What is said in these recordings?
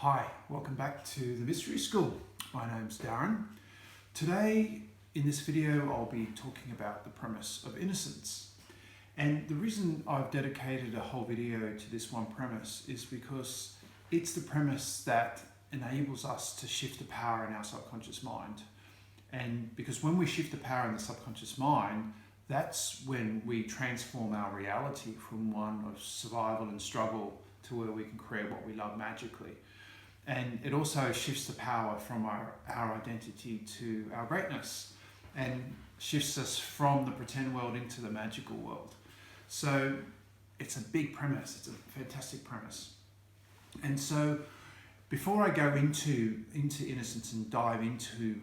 Hi, welcome back to the Mystery School. My name's Darren. Today in this video I'll be talking about the premise of innocence. And the reason I've dedicated a whole video to this one premise is because it's the premise that enables us to shift the power in our subconscious mind. And because when we shift the power in the subconscious mind, that's when we transform our reality from one of survival and struggle to where we can create what we love magically. And it also shifts the power from our identity to our greatness and shifts us from the pretend world into the magical world. So it's a big premise, it's a fantastic premise. And so before I go into innocence and dive into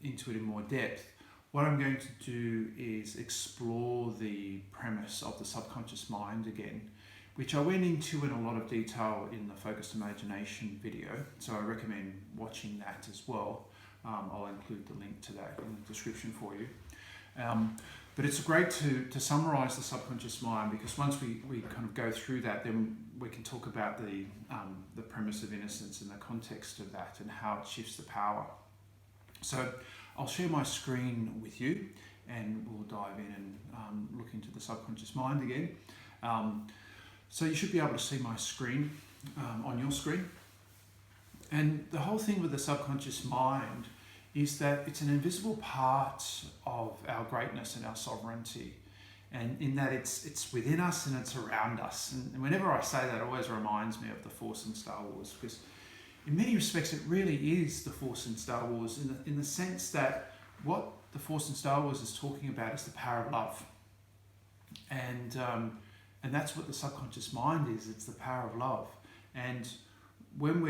it in more depth, what I'm going to do is explore the premise of the subconscious mind again, which I went into in a lot of detail in the Focused Imagination video, so I recommend watching that as well. I'll include the link to that in the description for you. But it's great to summarize the subconscious mind, because once we kind of go through that, then we can talk about the premise of innocence in the context of that and how it shifts the power. So I'll share my screen with you and we'll dive in and look into the subconscious mind again. So you should be able to see my screen on your screen. And the whole thing with the subconscious mind is that it's an invisible part of our greatness and our sovereignty. And in that it's within us and it's around us. And whenever I say that, it always reminds me of the Force in Star Wars, because in many respects it really is the Force in Star Wars, in the sense that what the Force in Star Wars is talking about is the power of love. And that's what the subconscious mind is. It's the power of love. And when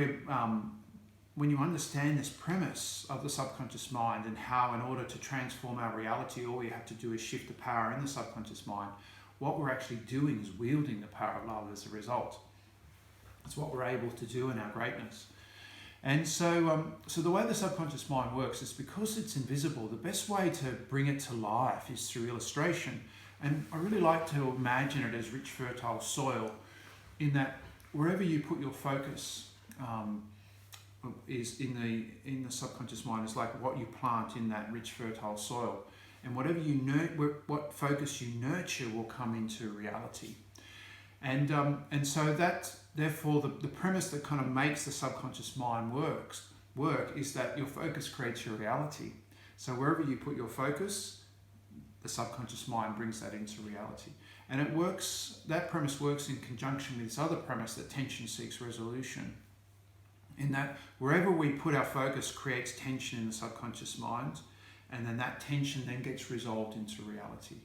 you understand this premise of the subconscious mind and how in order to transform our reality, all we have to do is shift the power in the subconscious mind, what we're actually doing is wielding the power of love as a result. It's what we're able to do in our greatness. And so the way the subconscious mind works is, because it's invisible, the best way to bring it to life is through illustration. And I really like to imagine it as rich, fertile soil, in that wherever you put your focus is in the subconscious mind is like what you plant in that rich, fertile soil. And whatever what focus you nurture will come into reality. And so that, therefore, the premise that kind of makes the subconscious mind work is that your focus creates your reality. So wherever you put your focus, the subconscious mind brings that into reality. And that premise works in conjunction with this other premise that tension seeks resolution. In that wherever we put our focus creates tension in the subconscious mind, and then that tension then gets resolved into reality.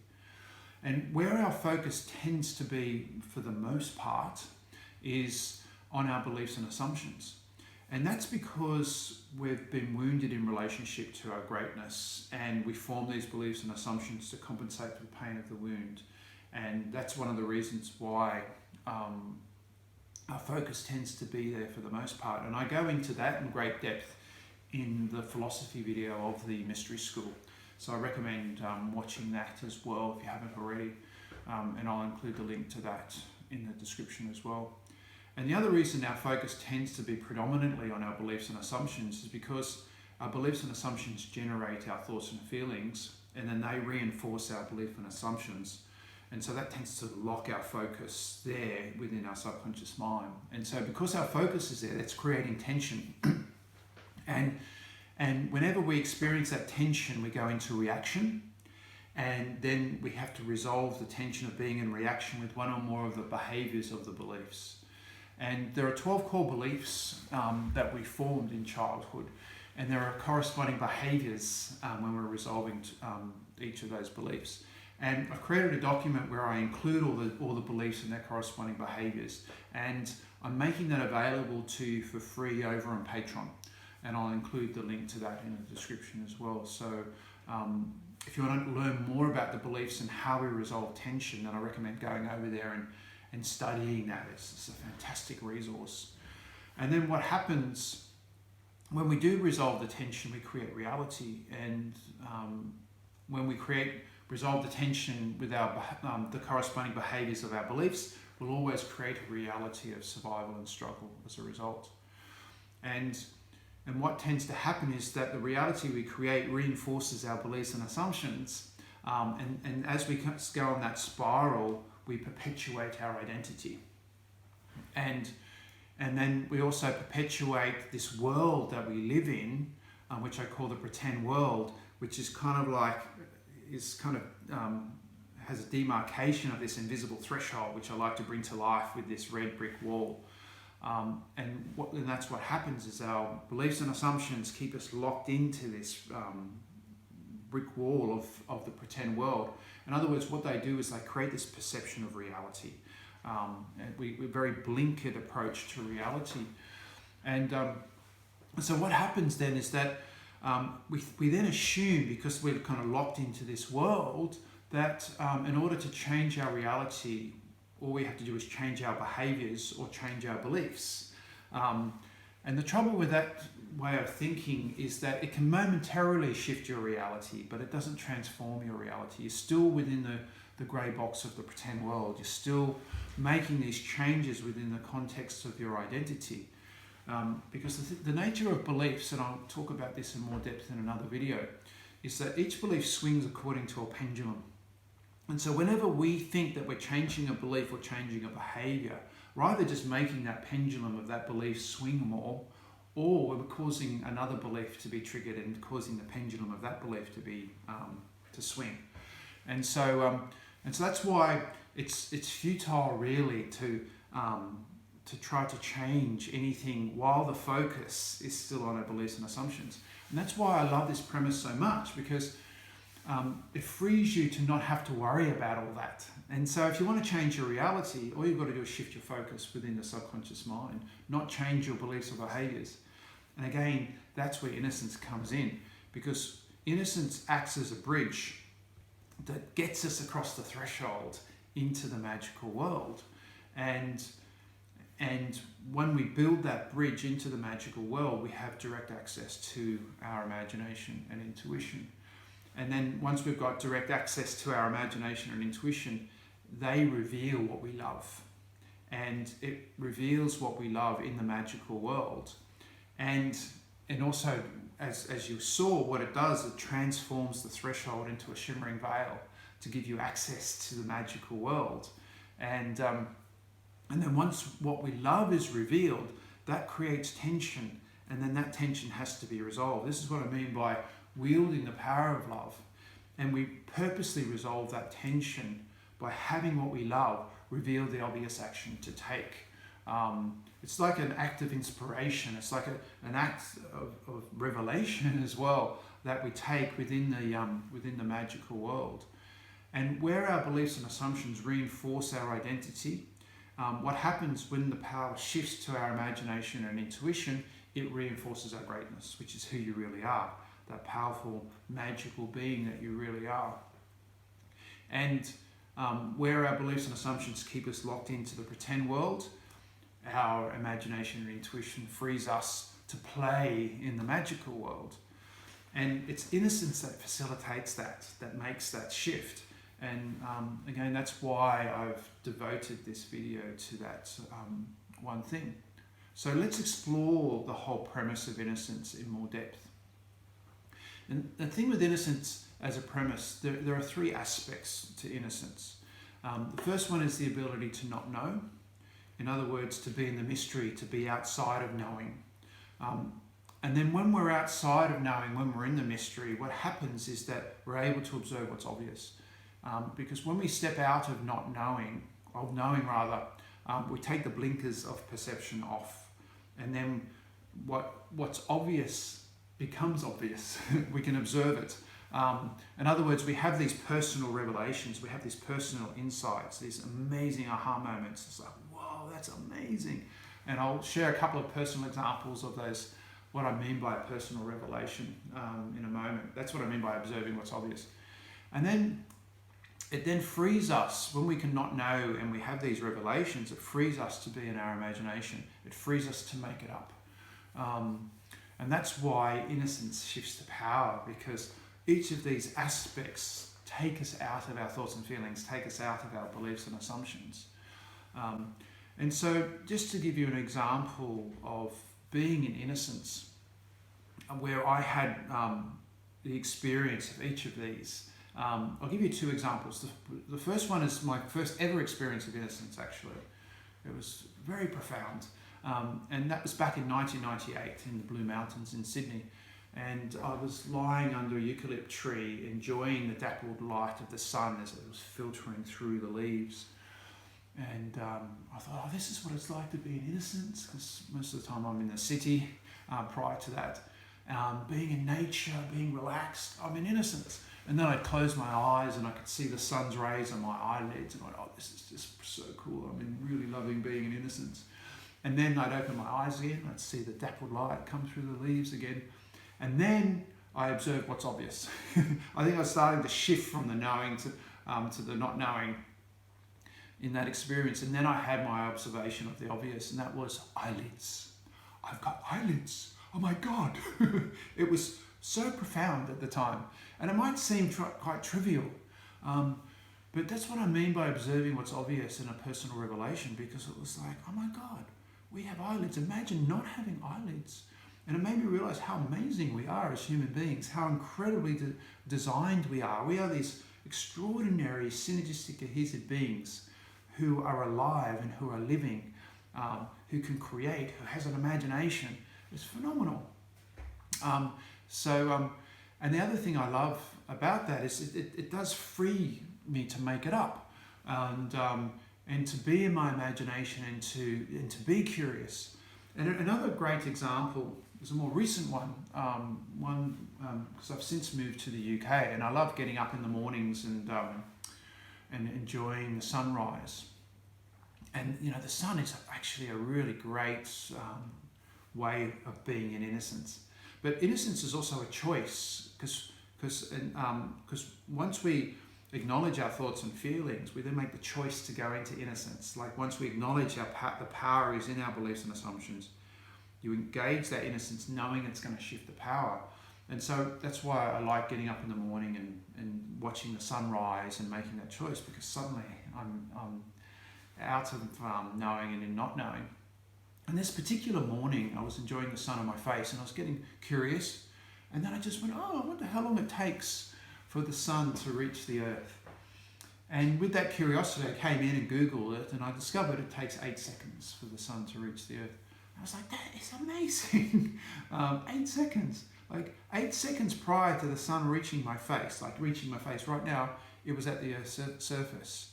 And where our focus tends to be, for the most part, is on our beliefs and assumptions. And that's because we've been wounded in relationship to our greatness, and we form these beliefs and assumptions to compensate for the pain of the wound. And that's one of the reasons why our focus tends to be there for the most part. And I go into that in great depth in the philosophy video of the Mystery School. So I recommend watching that as well if you haven't already. And I'll include the link to that in the description as well. And the other reason our focus tends to be predominantly on our beliefs and assumptions is because our beliefs and assumptions generate our thoughts and feelings, and then they reinforce our belief and assumptions. And so that tends to lock our focus there within our subconscious mind. And so because our focus is there, that's creating tension. And whenever we experience that tension, we go into reaction. And then we have to resolve the tension of being in reaction with one or more of the behaviors of the beliefs. And there are 12 core beliefs that we formed in childhood, and there are corresponding behaviors when we're resolving each of those beliefs. And I've created a document where I include all the beliefs and their corresponding behaviors, and I'm making that available to you for free over on Patron, and I'll include the link to that in the description as well. So if you want to learn more about the beliefs and how we resolve tension, then I recommend going over there and studying that. It's a fantastic resource. And then what happens when we do resolve the tension, we create reality. And when we resolve the tension with the corresponding behaviors of our beliefs, we'll always create a reality of survival and struggle as a result. And what tends to happen is that the reality we create reinforces our beliefs and assumptions. And as we go on that spiral, we perpetuate our identity. And then we also perpetuate this world that we live in, which I call the pretend world, which is kind of like, has a demarcation of this invisible threshold, which I like to bring to life with this red brick wall. And that's what happens is our beliefs and assumptions keep us locked into this brick wall of the pretend world. In other words, what they do is they create this perception of reality. And we're very blinkered approach to reality. And so what happens then is that we then assume, because we're kind of locked into this world, that in order to change our reality, all we have to do is change our behaviors or change our beliefs. And the trouble with that way of thinking is that it can momentarily shift your reality, but it doesn't transform your reality. You're still within the grey box of the pretend world. You're still making these changes within the context of your identity. Because the nature of beliefs, and I'll talk about this in more depth in another video, is that each belief swings according to a pendulum. And so whenever we think that we're changing a belief or changing a behavior, we're either just making that pendulum of that belief swing more, or we're causing another belief to be triggered and causing the pendulum of that belief to be to swing. And so that's why it's futile really to try to change anything while the focus is still on our beliefs and assumptions. And that's why I love this premise so much, because it frees you to not have to worry about all that. And so if you want to change your reality, all you've got to do is shift your focus within the subconscious mind, not change your beliefs or behaviors. And again, that's where innocence comes in, because innocence acts as a bridge that gets us across the threshold into the magical world. And when we build that bridge into the magical world, we have direct access to our imagination and intuition. And then once we've got direct access to our imagination and intuition, they reveal what we love. And it reveals what we love in the magical world. And also, as you saw, what it does, it transforms the threshold into a shimmering veil to give you access to the magical world. And then once what we love is revealed, that creates tension, and then that tension has to be resolved. This is what I mean by wielding the power of love. And we purposely resolve that tension by having what we love reveal the obvious action to take. It's like an act of inspiration. It's like an act of revelation as well that we take within the magical world. And where our beliefs and assumptions reinforce our identity, what happens when the power shifts to our imagination and intuition, it reinforces our greatness, which is who you really are, that powerful, magical being that you really are. And where our beliefs and assumptions keep us locked into the pretend world, our imagination and intuition frees us to play in the magical world. And it's innocence that facilitates that makes that shift. And again, that's why I've devoted this video to that one thing. So let's explore the whole premise of innocence in more depth. And the thing with innocence as a premise, there are three aspects to innocence. The first one is the ability to not know. In other words, to be in the mystery, to be outside of knowing. And then when we're outside of knowing, when we're in the mystery, what happens is that we're able to observe what's obvious. Because when we step out of not knowing, of knowing rather, we take the blinkers of perception off. And then what's obvious becomes obvious. We can observe it. In other words, we have these personal revelations, we have these personal insights, these amazing aha moments. It's like, whoa, that's amazing. And I'll share a couple of personal examples of those, what I mean by a personal revelation in a moment. That's what I mean by observing what's obvious. And then it then frees us, when we can not know and we have these revelations, it frees us to be in our imagination. It frees us to make it up. And that's why innocence shifts to power, because each of these aspects take us out of our thoughts and feelings, take us out of our beliefs and assumptions. And so just to give you an example of being in innocence, where I had the experience of each of these. I'll give you two examples. The first one is my first ever experience of innocence, actually. It was very profound. And that was back in 1998 in the Blue Mountains in Sydney. And I was lying under a eucalypt tree, enjoying the dappled light of the sun as it was filtering through the leaves. And I thought, oh, this is what it's like to be in innocence, because most of the time I'm in the city prior to that. Being in nature, being relaxed, I'm in innocence. And then I'd close my eyes and I could see the sun's rays on my eyelids, and I thought, oh, this is just so cool. I'm really loving being in innocence. And then I'd open my eyes again, I'd see the dappled light come through the leaves again. And then I observed what's obvious. I think I was starting to shift from the knowing to the not knowing in that experience. And then I had my observation of the obvious, and that was eyelids. I've got eyelids. Oh my God. It was so profound at the time. And it might seem quite trivial, but that's what I mean by observing what's obvious in a personal revelation, because it was like, oh my God, we have eyelids. Imagine not having eyelids. And it made me realize how amazing we are as human beings, how incredibly designed we are. We are these extraordinary, synergistic, cohesive beings who are alive and who are living, who can create, who has an imagination. It's phenomenal. And the other thing I love about that is it does free me to make it up, and to be in my imagination, and to be curious. And another great example is a more recent one, because I've since moved to the UK, and I love getting up in the mornings and enjoying the sunrise. And you know, the sun is actually a really great way of being in innocence. But innocence is also a choice, because once we acknowledge our thoughts and feelings, we then make the choice to go into innocence. Like once we acknowledge the power is in our beliefs and assumptions, you engage that innocence knowing it's going to shift the power. And so that's why I like getting up in the morning and watching the sunrise and making that choice, because suddenly I'm out of knowing and in not knowing. And this particular morning, I was enjoying the sun on my face, and I was getting curious. And then I just went, oh, I wonder how long it takes for the sun to reach the earth. And with that curiosity, I came in and Googled it, and I discovered it takes 8 seconds for the sun to reach the earth. I was like, that is amazing. 8 seconds. Like 8 seconds prior to the sun reaching my face, like reaching my face right now, it was at the Earth's surface.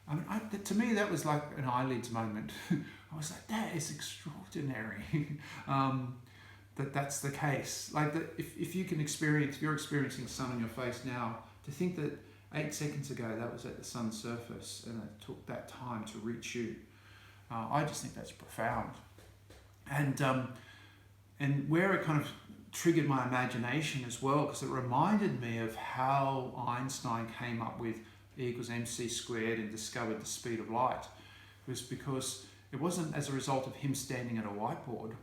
I mean, to me, that was like an eyelids moment. I was like, that is extraordinary. That's the case. Like that, if you can experience, if you're experiencing sun on your face now, to think that 8 seconds ago that was at the sun's surface and it took that time to reach you, I just think that's profound. And where it kind of triggered my imagination as well, because it reminded me of how Einstein came up with E equals mc squared and discovered the speed of light, was because it wasn't as a result of him standing at a whiteboard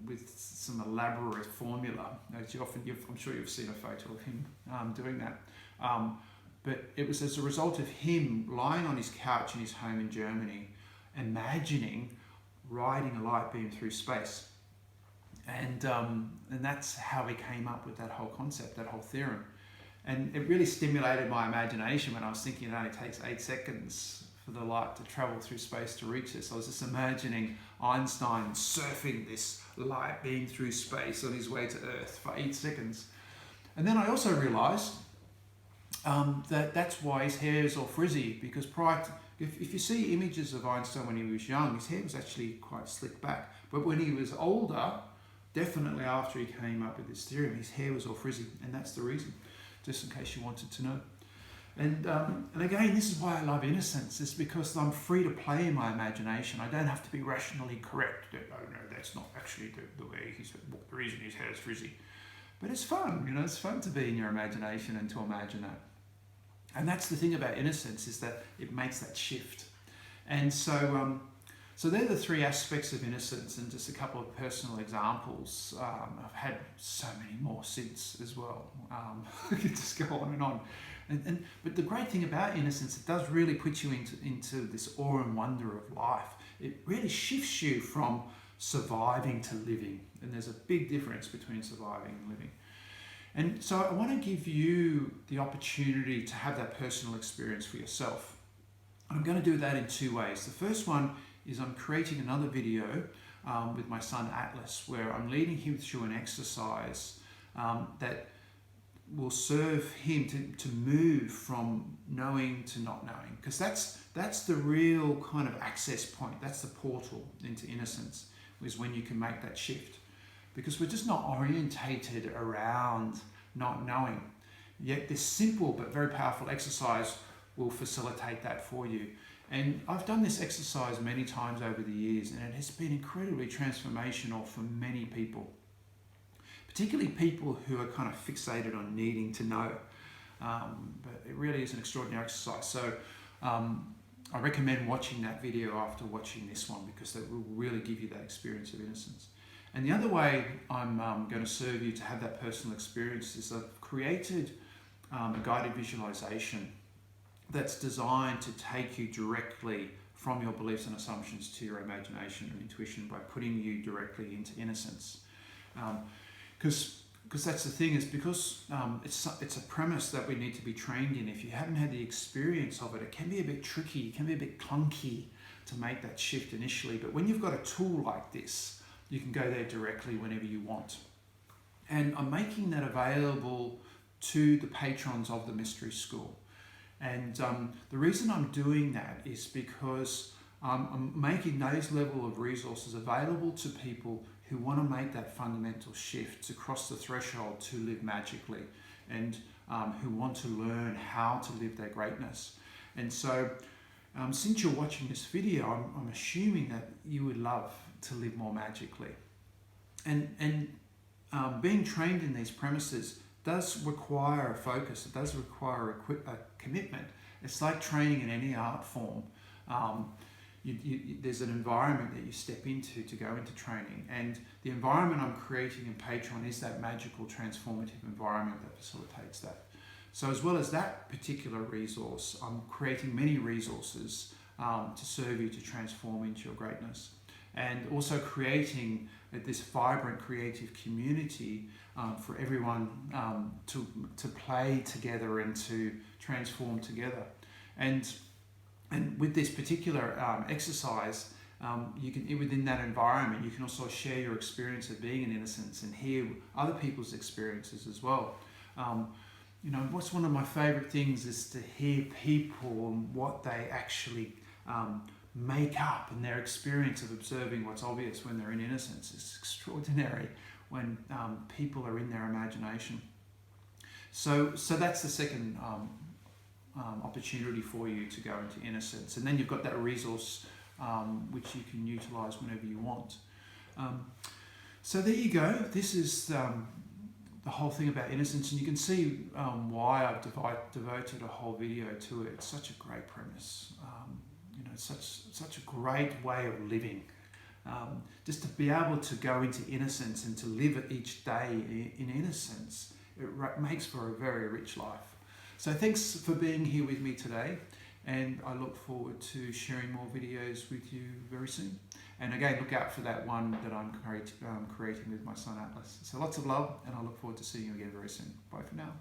with some elaborate formula. As I'm sure you've seen a photo of him doing that. But it was as a result of him lying on his couch in his home in Germany, imagining riding a light beam through space. And that's how he came up with that whole concept, that whole theorem. And it really stimulated my imagination when I was thinking it only takes 8 seconds for the light to travel through space to reach us. I was just imagining Einstein surfing this light beam through space on his way to Earth for 8 seconds. And then I also realized that that's why his hair is all frizzy, because if you see images of Einstein when he was young, his hair was actually quite slicked back. But when he was older, definitely after he came up with this theorem, his hair was all frizzy, and that's the reason, just in case you wanted to know. And again, this is why I love innocence. It's because I'm free to play in my imagination. I don't have to be rationally correct. No, that's not actually the way the reason his hair is frizzy. But it's fun, it's fun to be in your imagination and to imagine that. And that's the thing about innocence, is that it makes that shift. And so they're the three aspects of innocence, and just a couple of personal examples. I've had so many more since as well. I could just go on and on. But the great thing about innocence, it does really put you into this awe and wonder of life. It really shifts you from surviving to living. And there's a big difference between surviving and living. And so I want to give you the opportunity to have that personal experience for yourself. I'm going to do that in two ways. The first one is I'm creating another video with my son Atlas, where I'm leading him through an exercise that will serve him to move from knowing to not knowing, because that's the real kind of access point. That's the portal into innocence, is when you can make that shift, because we're just not orientated around not knowing. Yet this simple but very powerful exercise will facilitate that for you. And I've done this exercise many times over the years, and it has been incredibly transformational for many people, particularly people who are kind of fixated on needing to know. But it really is an extraordinary exercise. So I recommend watching that video after watching this one, because that will really give you that experience of innocence. And the other way I'm going to serve you to have that personal experience is I've created a guided visualization that's designed to take you directly from your beliefs and assumptions to your imagination and intuition by putting you directly into innocence. Because that's the thing, is because it's a premise that we need to be trained in. If you haven't had the experience of it, it can be a bit tricky, it can be a bit clunky to make that shift initially. But when you've got a tool like this, you can go there directly whenever you want. And I'm making that available to the patrons of the Mystery School. And the reason I'm doing that is because I'm making those level of resources available to people who want to make that fundamental shift, to cross the threshold to live magically, and who want to learn how to live their greatness. And so since you're watching this video, I'm assuming that you would love to live more magically. And being trained in these premises does require a focus, it does require a commitment. It's like training in any art form. There's an environment that you step into to go into training, and the environment I'm creating in Patron is that magical, transformative environment that facilitates that. So as well as that particular resource, I'm creating many resources to serve you to transform into your greatness, and also creating this vibrant creative community for everyone to play together and to transform together. And with this particular exercise, you can, within that environment, you can also share your experience of being in innocence and hear other people's experiences as well. You know, what's one of my favorite things is to hear people and what they actually make up, and their experience of observing what's obvious when they're in innocence is extraordinary when people are in their imagination. So that's the second opportunity for you to go into innocence, and then you've got that resource which you can utilize whenever you want. So there you go. This is the whole thing about innocence, and you can see why I've devoted a whole video to it. It's such a great premise. You know, such a great way of living. Just to be able to go into innocence and to live each day in innocence, it makes for a very rich life. So thanks for being here with me today, and I look forward to sharing more videos with you very soon. And again, look out for that one that I'm creating with my son Atlas. So lots of love, and I look forward to seeing you again very soon. Bye for now.